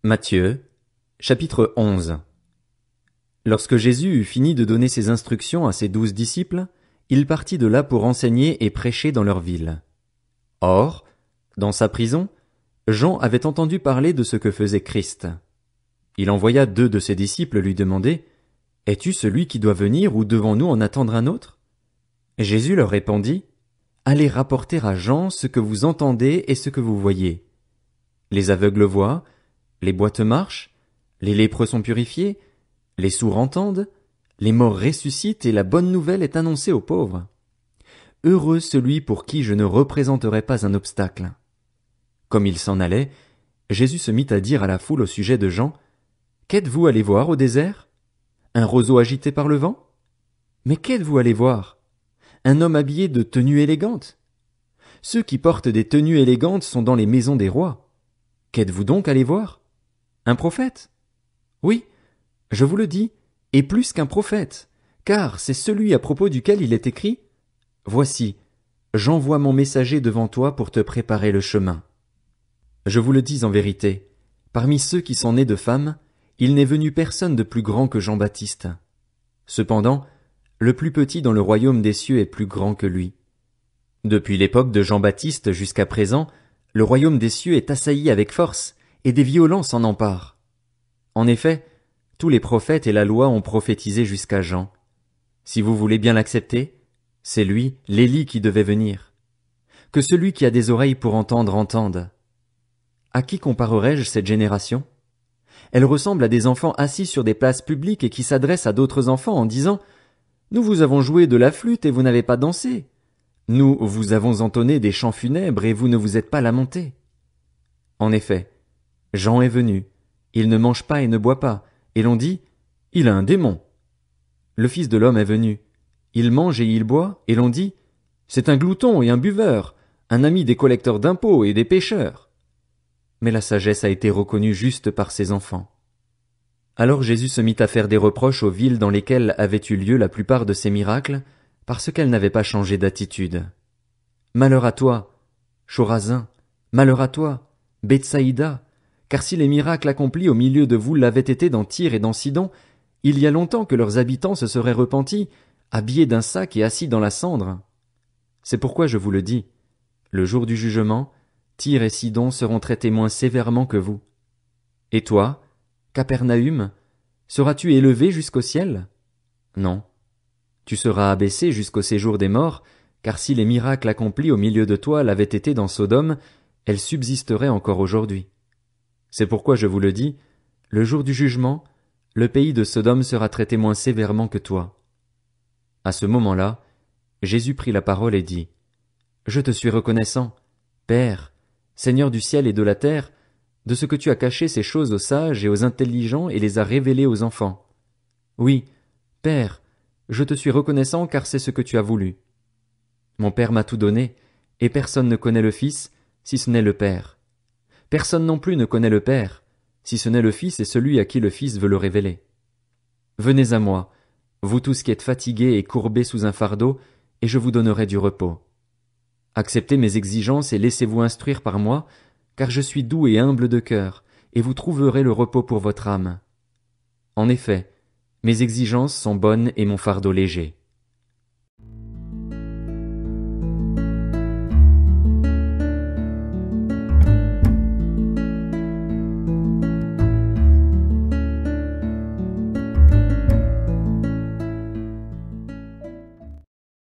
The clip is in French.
Matthieu, chapitre 11. Lorsque Jésus eut fini de donner ses instructions à ses 12 disciples, il partit de là pour enseigner et prêcher dans leur ville. Or, dans sa prison, Jean avait entendu parler de ce que faisait Christ. Il envoya 2 de ses disciples lui demander, « Es-tu celui qui doit venir ou devons-nous en attendre un autre ?» Jésus leur répondit, « Allez rapporter à Jean ce que vous entendez et ce que vous voyez. Les aveugles voient, les boiteux marchent, les lépreux sont purifiés, les sourds entendent, les morts ressuscitent et la bonne nouvelle est annoncée aux pauvres. Heureux celui pour qui je ne représenterai pas un obstacle. » Comme il s'en allait, Jésus se mit à dire à la foule au sujet de Jean, « Qu'êtes-vous allé voir au désert? Un roseau agité par le vent? Mais qu'êtes-vous allé voir? Un homme habillé de tenues élégantes? Ceux qui portent des tenues élégantes sont dans les maisons des rois. Qu'êtes-vous donc allé voir? Un prophète? Oui, je vous le dis, et plus qu'un prophète, car c'est celui à propos duquel il est écrit, « Voici, j'envoie mon messager devant toi pour te préparer le chemin. » Je vous le dis en vérité, parmi ceux qui sont nés de femmes, il n'est venu personne de plus grand que Jean-Baptiste. Cependant, le plus petit dans le royaume des cieux est plus grand que lui. Depuis l'époque de Jean-Baptiste jusqu'à présent, le royaume des cieux est assailli avec force, et des violents s'en emparent. En effet, tous les prophètes et la loi ont prophétisé jusqu'à Jean. Si vous voulez bien l'accepter, c'est lui, l'Élie, qui devait venir. Que celui qui a des oreilles pour entendre entende. À qui comparerai-je cette génération? Elle ressemble à des enfants assis sur des places publiques et qui s'adressent à d'autres enfants en disant « Nous vous avons joué de la flûte et vous n'avez pas dansé. Nous vous avons entonné des chants funèbres et vous ne vous êtes pas lamentés. » En effet, Jean est venu, il ne mange pas et ne boit pas, et l'on dit « Il a un démon. » Le Fils de l'homme est venu, il mange et il boit, et l'on dit « C'est un glouton et un buveur, un ami des collecteurs d'impôts et des pécheurs. » Mais la sagesse a été reconnue juste par ses enfants. Alors Jésus se mit à faire des reproches aux villes dans lesquelles avaient eu lieu la plupart de ces miracles, parce qu'elles n'avaient pas changé d'attitude. Malheur à toi, Chorazin, malheur à toi, Bethsaïda, car si les miracles accomplis au milieu de vous l'avaient été dans Tyr et dans Sidon, il y a longtemps que leurs habitants se seraient repentis, habillés d'un sac et assis dans la cendre. C'est pourquoi je vous le dis, le jour du jugement, Tyr et Sidon seront traités moins sévèrement que vous. Et toi, Capernaüm, seras-tu élevé jusqu'au ciel? Non. Tu seras abaissé jusqu'au séjour des morts, car si les miracles accomplis au milieu de toi l'avaient été dans Sodome, elles subsisteraient encore aujourd'hui. C'est pourquoi je vous le dis, le jour du jugement, le pays de Sodome sera traité moins sévèrement que toi. À ce moment-là, Jésus prit la parole et dit, « Je te suis reconnaissant, Père, Seigneur du ciel et de la terre, de ce que tu as caché ces choses aux sages et aux intelligents et les as révélées aux enfants. Oui, Père, je te suis reconnaissant car c'est ce que tu as voulu. Mon Père m'a tout donné, et personne ne connaît le Fils, si ce n'est le Père. Personne non plus ne connaît le Père, si ce n'est le Fils et celui à qui le Fils veut le révéler. Venez à moi, vous tous qui êtes fatigués et courbés sous un fardeau, et je vous donnerai du repos. Acceptez mes exigences et laissez-vous instruire par moi, car je suis doux et humble de cœur, et vous trouverez le repos pour votre âme. En effet, mes exigences sont bonnes et mon fardeau léger.